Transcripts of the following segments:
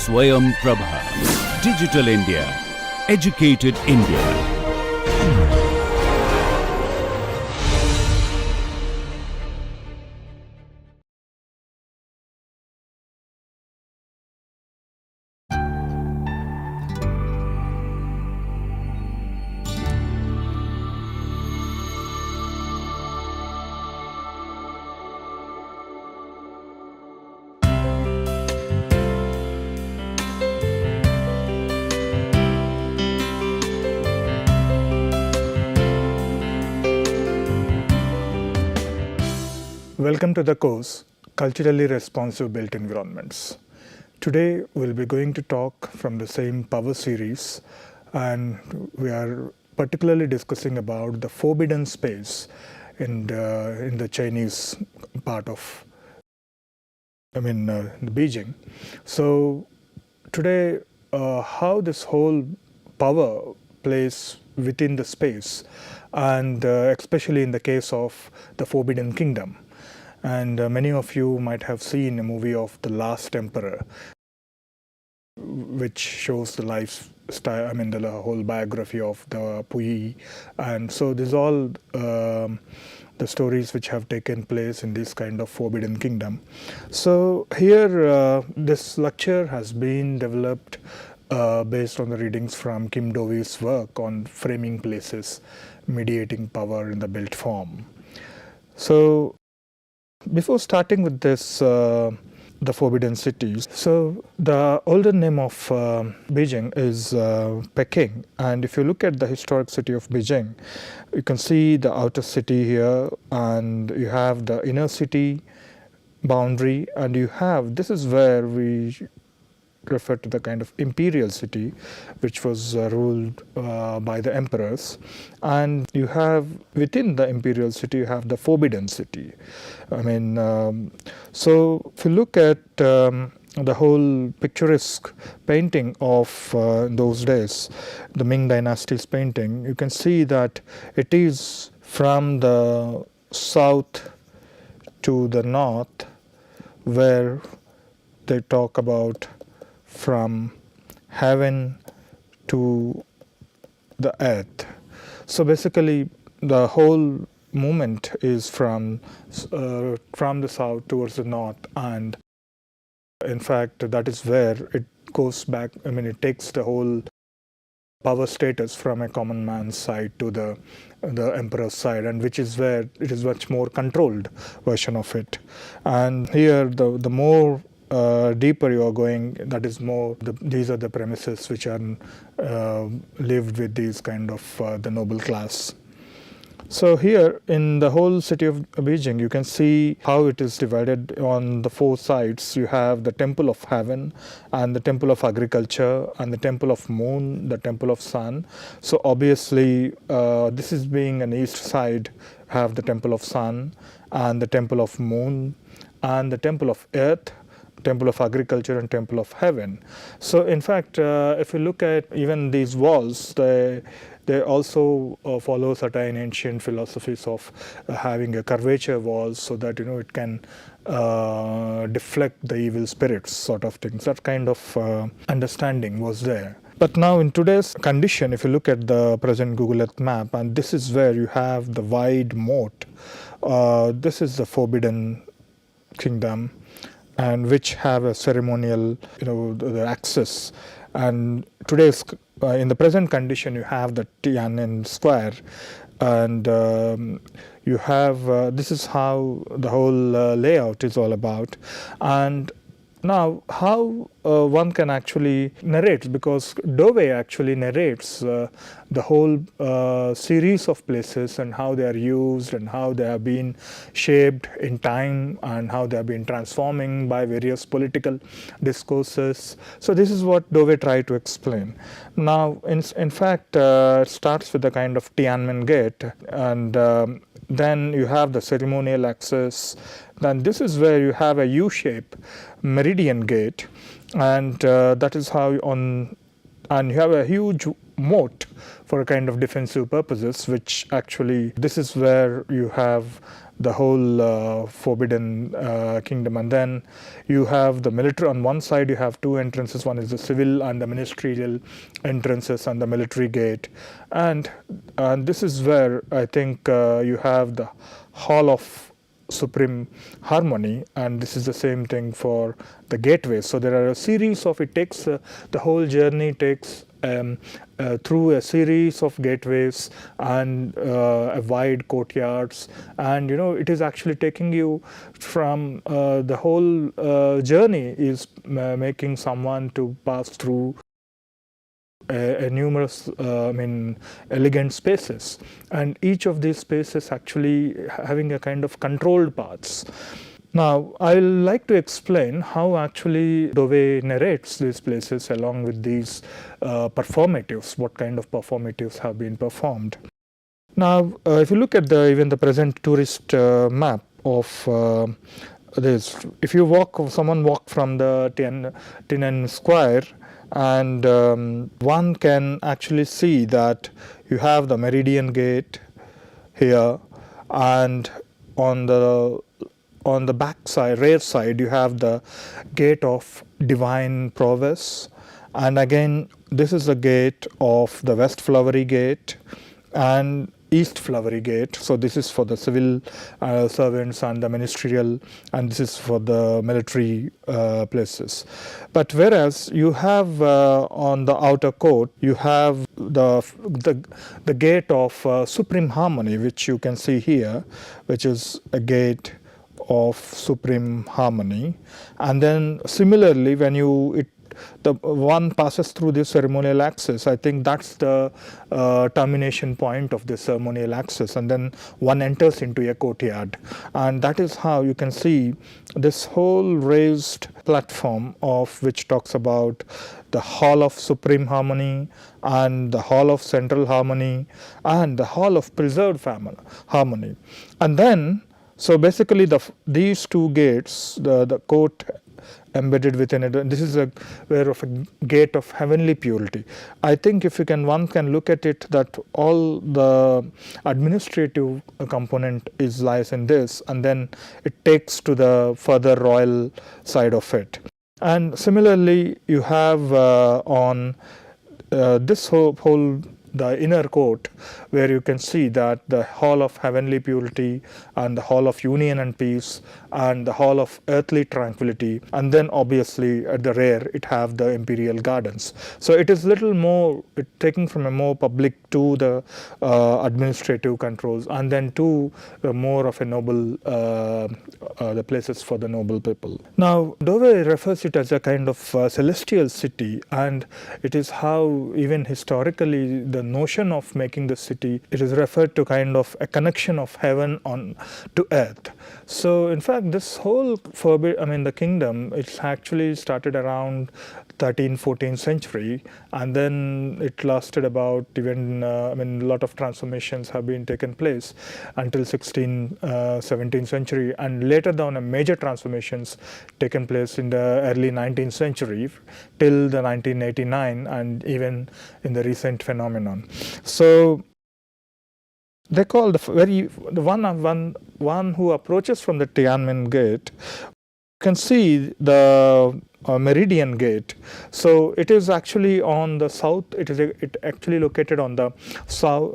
Swayam Prabha. Digital India. Educated India. Welcome to the course, Culturally Responsive Built Environments. Today we'll be going to talk from the same power series, and we are particularly discussing about the forbidden space in the Chinese part of, Beijing. So today, how this whole power plays within the space, and especially in the case of the Forbidden Kingdom. And many of you might have seen a movie of The Last Emperor, which shows the lifestyle, the whole biography of the Puyi. And so these all the stories which have taken place in this kind of Forbidden Kingdom. So here this lecture has been developed based on the readings from Kim Dovey's work on framing places, mediating power in the built form. So before starting with this, the Forbidden Cities, so the older name of Beijing is Peking, and if you look at the historic city of Beijing, you can see the outer city here, and you have the inner city boundary, and you have, this is where we refer to the kind of imperial city which was ruled by the emperors, and you have within the imperial city you have the forbidden city. So if you look at the whole picturesque painting of those days, the Ming Dynasty's painting, you can see that it is from the south to the north where they talk about from heaven to the earth. So basically the whole movement is from the south towards the north, and in fact that is where it goes back. It takes the whole power status from a common man's side to the emperor's side, and which is where it is much more controlled version of it. And here the more deeper you are going, that is more, these are the premises which are lived with these kind of the noble class. So here in the whole city of Beijing, you can see how it is divided on the four sides. You have the Temple of Heaven, and the Temple of Agriculture, and the Temple of Moon, the Temple of Sun. So obviously this is being an east side, have the Temple of Sun, and the Temple of Moon, and the Temple of Earth, Temple of Agriculture, and Temple of Heaven. So in fact, if you look at even these walls, they also follow certain ancient philosophies of having a curvature walls, so that it can deflect the evil spirits, sort of things. That kind of understanding was there. But now in today's condition, if you look at the present Google Earth map, and this is where you have the wide moat. This is the Forbidden Kingdom, and which have a ceremonial, the access. And today's, in the present condition, you have the Tiananmen Square, and you have, this is how the whole layout is all about. And now how one can actually narrate, because Dovey actually narrates the whole series of places and how they are used and how they have been shaped in time and how they have been transforming by various political discourses. So this is what Dovey tried to explain. Now in fact it starts with the kind of Tiananmen Gate, and then you have the ceremonial access. Then this is where you have a U-shape meridian gate, and that is how and you have a huge moat for a kind of defensive purposes, which actually, this is where you have the whole forbidden kingdom. And then you have the military. On one side you have two entrances, one is the civil and the ministerial entrances and the military gate. And this is where I think you have the Hall of Supreme Harmony, and this is the same thing for the gateways. So there are a series of, it takes the whole journey takes through a series of gateways and a wide courtyards, and it is actually taking you from the whole journey is making someone to pass through a numerous elegant spaces, and each of these spaces actually having a kind of controlled paths. Now I'll like to explain how actually Dove narrates these places along with these performatives, what kind of performatives have been performed. Now if you look at even the present tourist map of this, if you someone walk from the Tiananmen Square, and one can actually see that you have the Meridian Gate here, and on the back side, rear side, you have the Gate of Divine Prowess, and again this is the gate of the West Flowery Gate and East Flowery Gate. So this is for the civil servants and the ministerial, and this is for the military places. But whereas you have on the outer court, you have the gate of Supreme Harmony, which you can see here, which is a gate of Supreme Harmony. And then similarly, when the one passes through the ceremonial axis, I think that's the termination point of the ceremonial axis, and then one enters into a courtyard, and that is how you can see this whole raised platform of which talks about the Hall of Supreme Harmony and the Hall of Central Harmony and the Hall of Preserved Harmony. And then so basically these two gates, the court embedded within it, and this is a gate of heavenly purity. I think if one can look at it, that all the administrative component lies in this, and then it takes to the further royal side of it. And similarly, you have on this whole the inner court, where you can see that the Hall of Heavenly Purity and the Hall of Union and Peace and the Hall of Earthly Tranquility, and then obviously at the rear it have the Imperial Gardens. So it is little more taken from a more public to the administrative controls, and then to more of a noble the places for the noble people. Now Dove refers it as a kind of celestial city, and it is how even historically the notion of making the city, it is referred to kind of a connection of heaven to earth. So in fact this whole the kingdom, it's actually started around 13th, 14th century, and then it lasted about even a lot of transformations have been taken place until 16th, 17th century, and later down a major transformations taken place in the early 19th century till the 1989, and even in the recent phenomenon. So they call the one who approaches from the Tiananmen Gate can see the Meridian Gate. So it is actually on the south. It actually located on the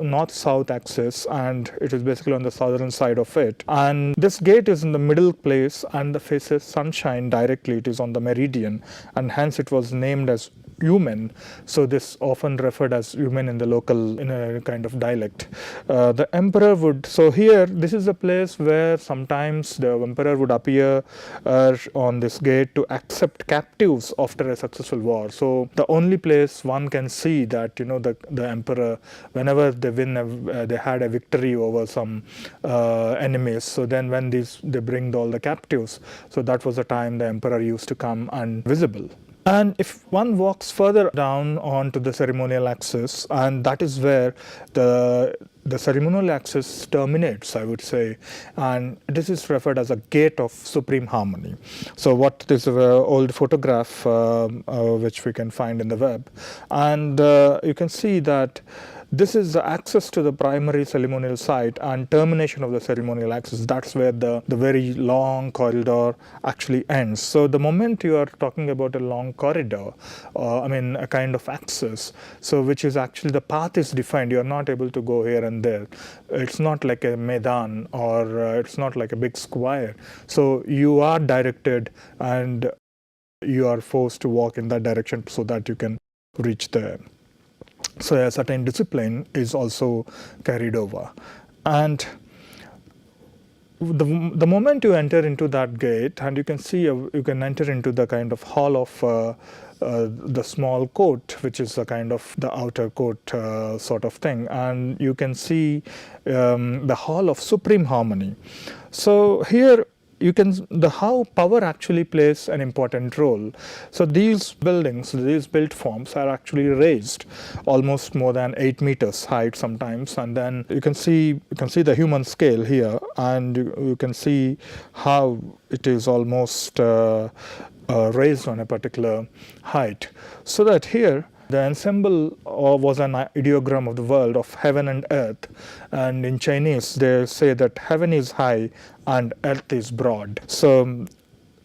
north-south axis, and it is basically on the southern side of it. And this gate is in the middle place and faces sunshine directly. It is on the meridian, and hence it was named as Yumen. So this often referred as Yumen in a kind of dialect. The emperor would, so here this is a place where sometimes the emperor would appear on this gate to accept captives after a successful war. So the only place one can see that the emperor, whenever they they had a victory over some enemies, so then when they bring all the captives, so that was the time the emperor used to come and visible. And if one walks further down onto the ceremonial axis, and that is where the ceremonial axis terminates, I would say, and this is referred as a gate of supreme harmony. So what this old photograph which we can find in the web, and you can see that this is the access to the primary ceremonial site and termination of the ceremonial access. That's where the very long corridor actually ends. So the moment you are talking about a long corridor, a kind of access, so which is actually the path is defined. You are not able to go here and there. It's not like a Maidan, or it's not like a big square. So you are directed and you are forced to walk in that direction so that you can reach there. So a certain discipline is also carried over. And the moment you enter into that gate, and you can see, you can enter into the kind of hall of the small court, which is a kind of the outer court sort of thing, and you can see the hall of supreme harmony. So here you can how power actually plays an important role. So these buildings, these built forms are actually raised almost more than 8 meters height sometimes, and then you can see the human scale here, and you can see how it is almost raised on a particular height. So that here the ensemble was an ideogram of the world of heaven and earth, and in Chinese they say that heaven is high and earth is broad. So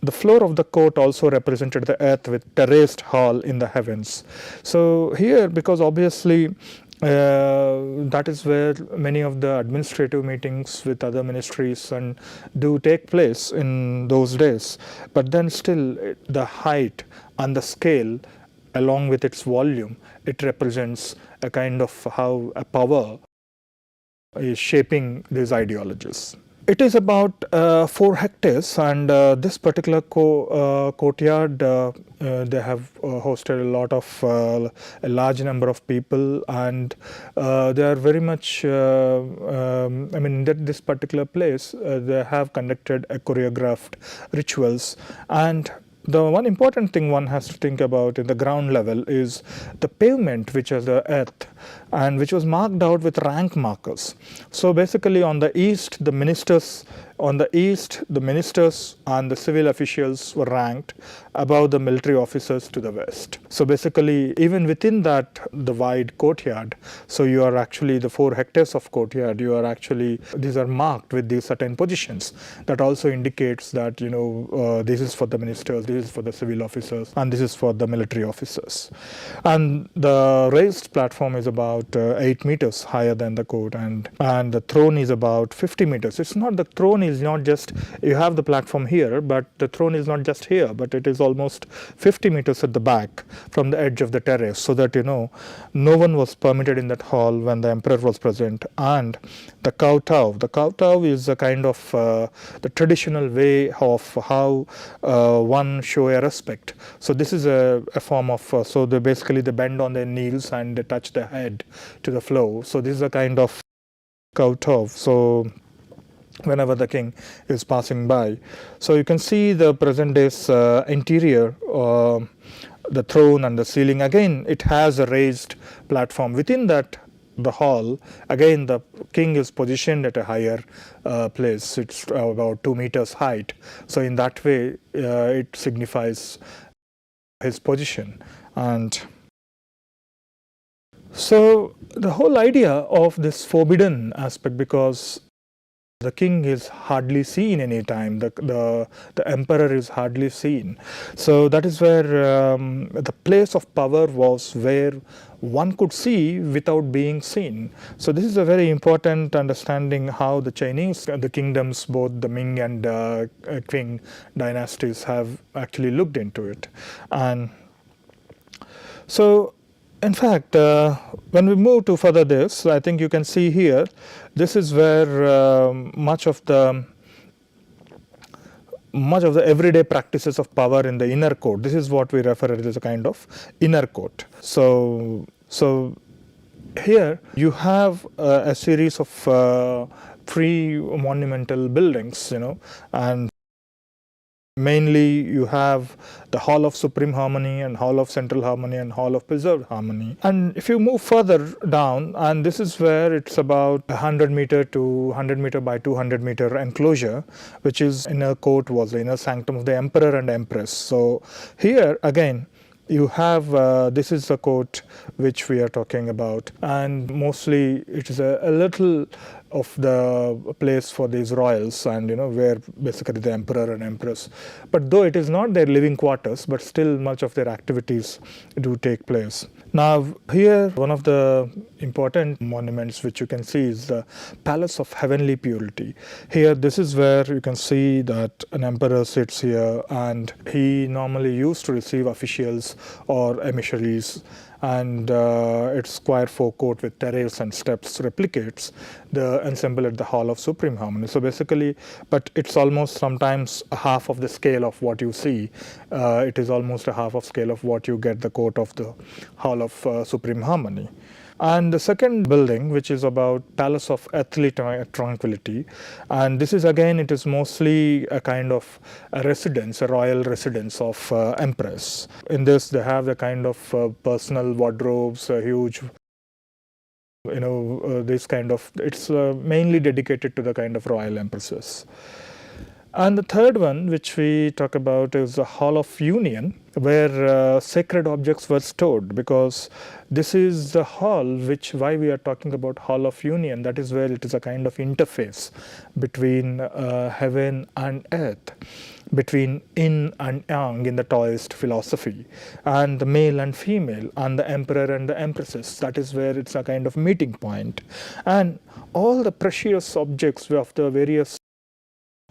the floor of the court also represented the earth with terraced hall in the heavens. So here, because obviously that is where many of the administrative meetings with other ministries and do take place in those days, but then still the height and the scale along with its volume, it represents a kind of how a power is shaping these ideologies. It is about 4 hectares, and this particular courtyard, they have hosted a lot of a large number of people, and they are very much this particular place they have conducted a choreographed rituals. And the one important thing one has to think about in the ground level is the pavement, which is the earth, and which was marked out with rank markers. So basically on the east, the ministers and the civil officials were ranked above the military officers to the west. So basically, even within that, the wide courtyard, so you are actually the 4 hectares of courtyard, you are actually, these are marked with these certain positions. That also indicates that, this is for the ministers, this is for the civil officers, and this is for the military officers. And the raised platform is about 8 meters higher than the court, and the throne is about 50 meters. It's not, the throne is not just, you have the platform here, but the throne is not just here, but it is almost 50 meters at the back from the edge of the terrace, so that no one was permitted in that hall when the emperor was present. And the kowtow is a kind of the traditional way of how one show a respect. So this is a form of so they basically they bend on their knees and they touch their head to the floor. So this is a kind of kowtow. So whenever the king is passing by. So you can see the present day's interior, the throne and the ceiling. Again, it has a raised platform. Within that, the hall, again the king is positioned at a higher place. It's about 2 meters height. So in that way, it signifies his position. And so the whole idea of this forbidden aspect, because the king is hardly seen any time, the emperor is hardly seen. So that is where the place of power was where one could see without being seen. So this is a very important understanding how the Chinese, the kingdoms, both the Ming and Qing dynasties have actually looked into it. And so in fact, when we move to further this, I think you can see here, this is where much of the everyday practices of power in the inner court, this is what we refer to as a kind of inner court. So here you have a series of pre-monumental buildings, and mainly you have the Hall of Supreme Harmony and Hall of Central Harmony and Hall of Preserved Harmony. And if you move further down, and this is where it's about 100 meter to 100 meter by 200 meter enclosure, which is inner court, was the inner sanctum of the emperor and empress. So here again, you have this is the court which we are talking about, and mostly it is a little of the place for these royals, and where basically the emperor and empress, but though it is not their living quarters, but still much of their activities do take place. Now here one of the important monuments which you can see is the Palace of Heavenly Purity. Here this is where you can see that an emperor sits here, and he normally used to receive officials or emissaries, and its square forecourt with terrace and steps replicates the ensemble at the Hall of Supreme Harmony. So basically, but it's almost sometimes a half of the scale of what you see. It is almost a half of scale of what you get the court of the Hall of Supreme Harmony. And the second building, which is about Palace of Earthly Tranquility, and this is again, it is mostly a kind of a residence, a royal residence of Empress. In this, they have the kind of personal wardrobes, a huge, this kind of, it's mainly dedicated to the kind of royal empresses. And the third one, which we talk about, is the Hall of Union, where sacred objects were stored, because this is the hall why we are talking about Hall of Union. That is where it is a kind of interface between heaven and earth, between yin and yang in the Taoist philosophy, and the male and female, and the emperor and the empresses. That is where it's a kind of meeting point. And all the precious objects of the various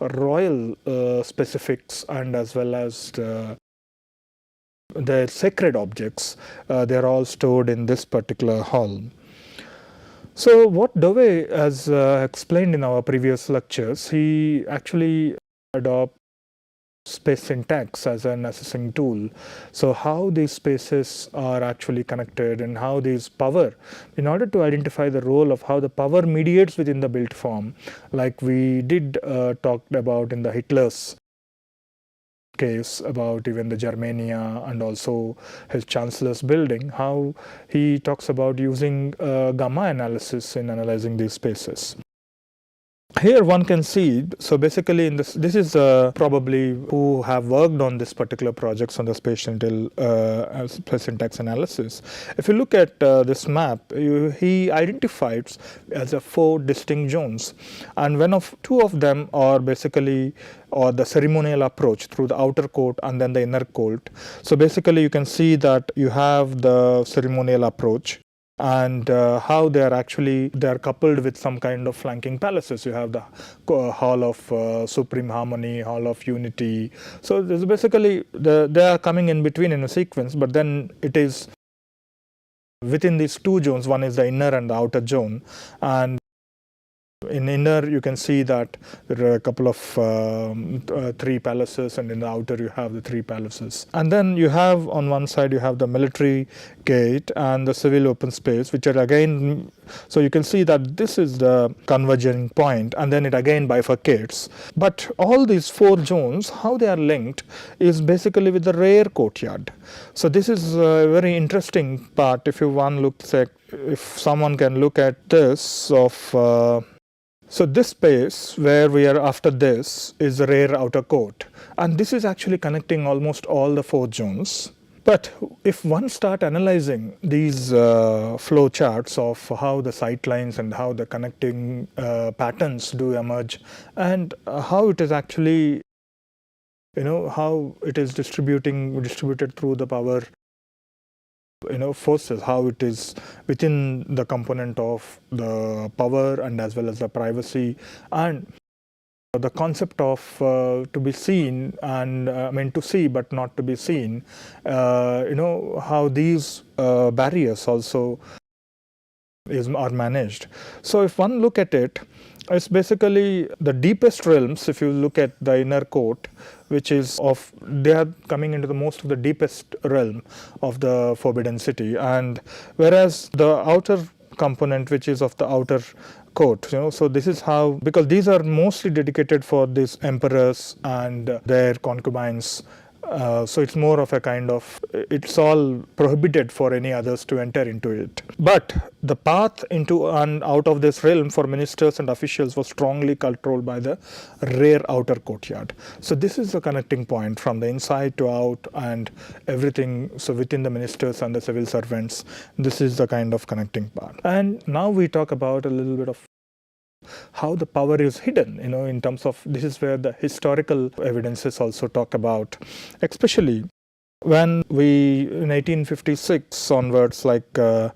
royal specifics, and as well as the sacred objects, they are all stored in this particular hall. So what Dove has explained in our previous lectures, he actually adopts space syntax as an assessing tool. So how these spaces are actually connected, and how these power, in order to identify the role of how the power mediates within the built form, like we did talk about in the Hitler's case, about even the Germania and also his chancellor's building, how he talks about using gamma analysis in analyzing these spaces. Here one can see, so basically in this is probably who have worked on this particular projects on the space syntax analysis. If you look at this map, he identifies as 4 distinct zones, and two of them are basically the ceremonial approach through the outer court and then the inner court. So basically you can see that you have the ceremonial approach, and how they are coupled with some kind of flanking palaces. You have the Hall of Supreme Harmony, Hall of Unity. So this is basically they are coming in between in a sequence, but then it is within these 2 zones. One is the inner and the outer zone, and in inner you can see that there are a couple of 3 palaces, and in the outer you have the 3 palaces. And then you have on one side you have the military gate and the civil open space, which are again, so you can see that this is the converging point, and then it again bifurcates. But all these 4 zones, how they are linked is basically with the rear courtyard. So this is a very interesting part. If someone can look at this of so this space where we are after this is the rear outer court, and this is actually connecting almost all the 4 zones. But if one start analyzing these flow charts of how the sight lines and how the connecting patterns do emerge, and how it is actually, how it is distributed through the power forces, how it is within the component of the power and as well as the privacy, and the concept of to be seen and to see but not to be seen, how these barriers also are managed. So if one look at it, it's basically the deepest realms. If you look at the inner court, which is they are coming into the most of the deepest realm of the Forbidden City, and whereas the outer component, which is of the outer court, so this is how, because these are mostly dedicated for these emperors and their concubines, So it's more of a kind of, it's all prohibited for any others to enter into it. But the path into and out of this realm for ministers and officials was strongly controlled by the rare outer courtyard. So this is the connecting point from the inside to out and everything. So within the ministers and the civil servants, this is the kind of connecting part. And now we talk about a little bit of how the power is hidden, in terms of, this is where the historical evidences also talk about, especially when we, in 1856 onwards, like in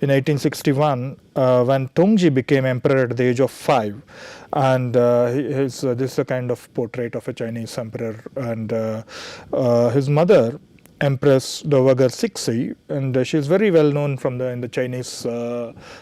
1861, when Tongji became emperor at the age of 5, and this is a kind of portrait of a Chinese emperor, and his mother, Empress Dowager Cixi, and she is very well known in the Chinese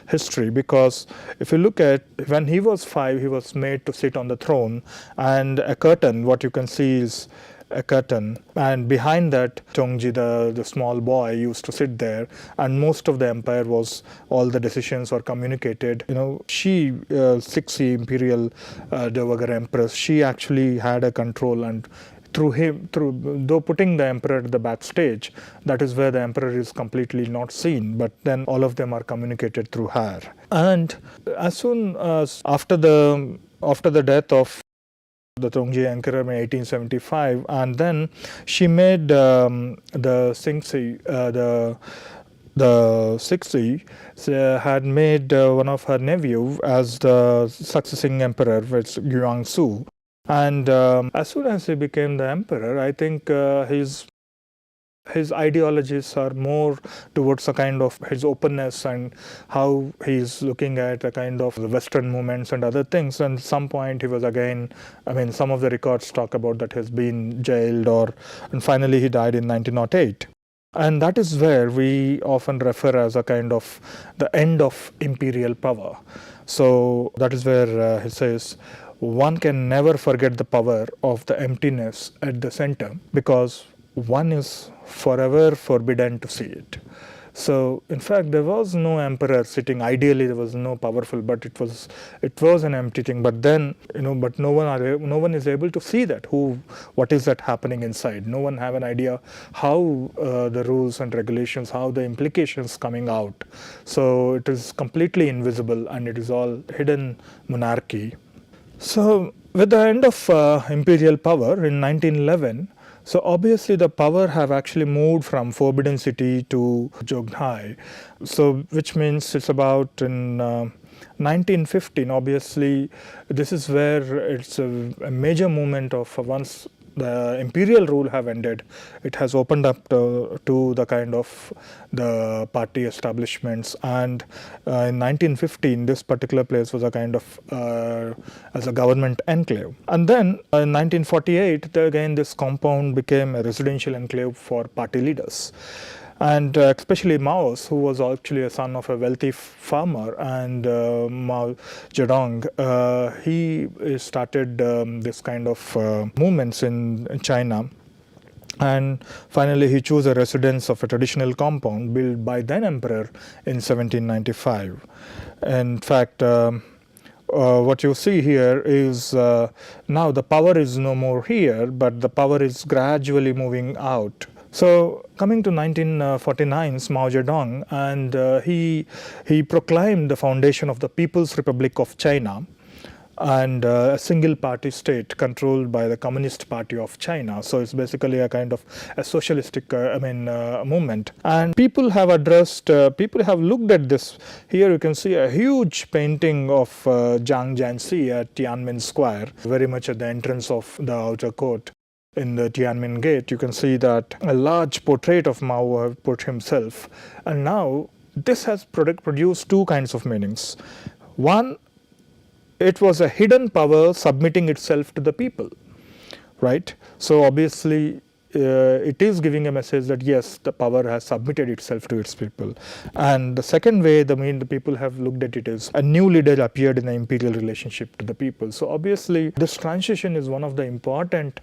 history, because if you look at, when he was 5, he was made to sit on the throne, and a curtain, what you can see is a curtain, and behind that Tongji, the small boy, used to sit there, and most of the empire was, all the decisions were communicated. She, Cixi, imperial Dowager Empress, she actually had a control, and though putting the emperor at the backstage, that is where the emperor is completely not seen, but then all of them are communicated through her. And as soon as after the death of the Tongji emperor in 1875, and then she made the Cixi had made one of her nephew as the succeeding emperor, which Guangxu. And as soon as he became the emperor, I think his ideologies are more towards a kind of his openness and how he's looking at a kind of the Western movements and other things. And at some point he was again, some of the records talk about that he's been jailed, and finally he died in 1908. And that is where we often refer as a kind of the end of imperial power. So that is where he says, one can never forget the power of the emptiness at the center, because one is forever forbidden to see it. So in fact, there was no emperor sitting. Ideally, there was no powerful, but it was an empty thing. But then, but no one is able to see that. What is that happening inside? No one have an idea how the rules and regulations, how the implications coming out. So it is completely invisible, and it is all hidden monarchy. So with the end of imperial power in 1911, so obviously the power have actually moved from Forbidden City to Zhongshan. So which means it's about in 1915, obviously this is where it's a major movement of once the imperial rule have ended, it has opened up to the kind of the party establishments. And in 1915, this particular place was a kind of as a government enclave. And then in 1948, again this compound became a residential enclave for party leaders. And especially Mao's, who was actually a son of a wealthy farmer, and Mao Zedong, he started this kind of movements in China. And finally, he chose a residence of a traditional compound built by then emperor in 1795. In fact, what you see here is now the power is no more here, but the power is gradually moving out. So coming to 1949's Mao Zedong, and he proclaimed the foundation of the People's Republic of China, and a single party state controlled by the Communist Party of China. So it's basically a kind of a socialistic movement. And people have people have looked at this. Here you can see a huge painting of Zhang Jianxi at Tiananmen Square, very much at the entrance of the outer court. In the Tiananmen Gate, you can see that a large portrait of Mao put himself. And now this has produced two kinds of meanings. One, it was a hidden power submitting itself to the people, right? So obviously it is giving a message that yes, the power has submitted itself to its people. And the second way the people have looked at it is a new leader appeared in the imperial relationship to the people. So obviously this transition is one of the important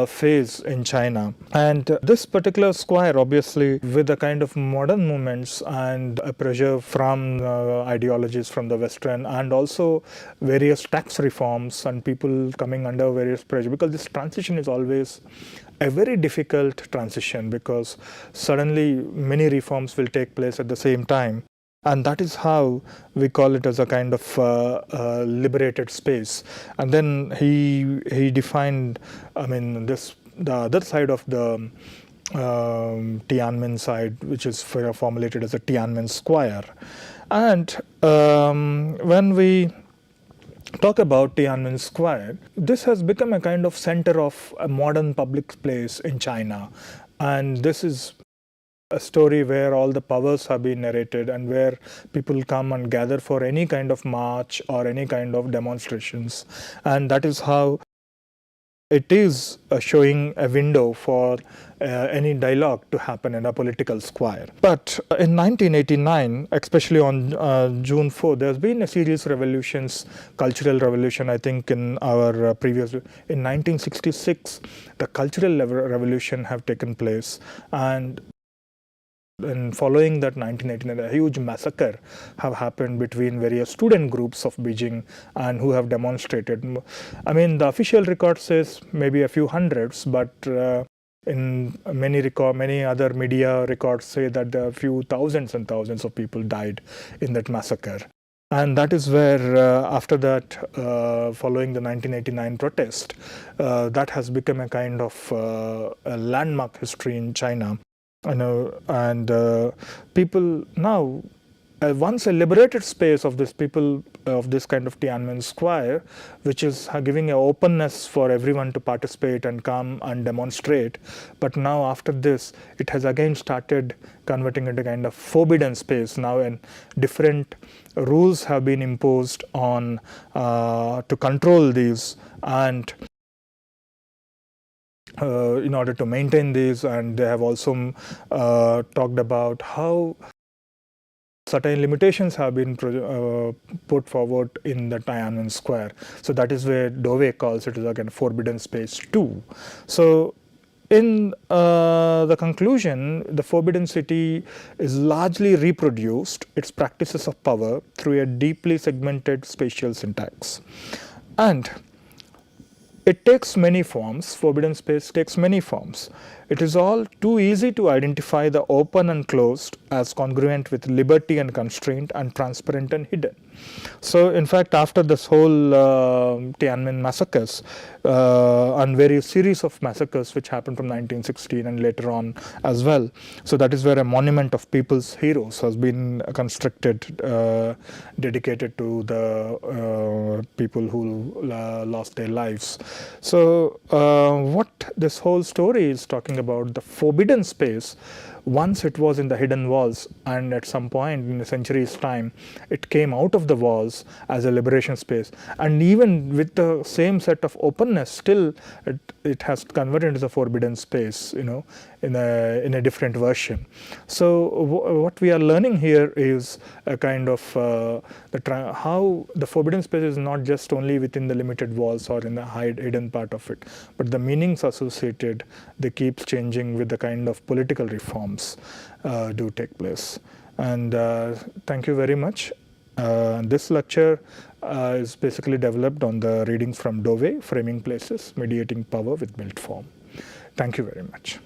phase in China. And this particular square, obviously with the kind of modern movements and a pressure from ideologies from the Western, and also various tax reforms and people coming under various pressure, because this transition is always a very difficult transition, because suddenly many reforms will take place at the same time. And that is how we call it as a kind of liberated space. And then he defined, I mean, the other side of the Tiananmen side, which is formulated as a Tiananmen Square. And when we talk about Tiananmen Square, this has become a kind of center of a modern public place in China. And this is a story where all the powers have been narrated, and where people come and gather for any kind of march or any kind of demonstrations. And that is how it is showing a window for any dialogue to happen in a political square. But in 1989, especially on June 4, there's been a serious revolutions, cultural revolution, I think, in our previous. In 1966, the cultural revolution have taken place, and following that 1989, a huge massacre have happened between various student groups of Beijing, and who have demonstrated. I mean, the official record says maybe a few hundreds, but in many other media records say that a few thousands and thousands of people died in that massacre. And that is where, after that, following the 1989 protest, that has become a kind of a landmark history in China. And people now, once a liberated space of this people of this kind of Tiananmen Square, which is giving an openness for everyone to participate and come and demonstrate. But now after this, it has again started converting into kind of forbidden space now, and different rules have been imposed on to control these, and in order to maintain these. And they have also talked about how certain limitations have been put forward in the Tiananmen Square. So that is where Dove calls it again forbidden space too. So in the conclusion, the Forbidden City is largely reproduced its practices of power through a deeply segmented spatial syntax. And it takes many forms. Forbidden space takes many forms. It is all too easy to identify the open and closed as congruent with liberty and constraint, and transparent and hidden. So in fact, after this whole Tiananmen massacres and various series of massacres which happened from 1916 and later on as well, so that is where a monument of people's heroes has been constructed, dedicated to the people who lost their lives. So what this whole story is talking about, the forbidden space, once it was in the hidden walls, and at some point in a century's time, it came out of the walls as a liberation space. And even with the same set of openness, still it has converted into a forbidden space, in a different version. So what we are learning here is a kind of how the forbidden space is not just only within the limited walls or in the hidden part of it, but the meanings associated, they keep changing with the kind of political reforms do take place. And thank you very much. This lecture is basically developed on the readings from Dove, Framing Places, Mediating Power with Built Form. Thank you very much.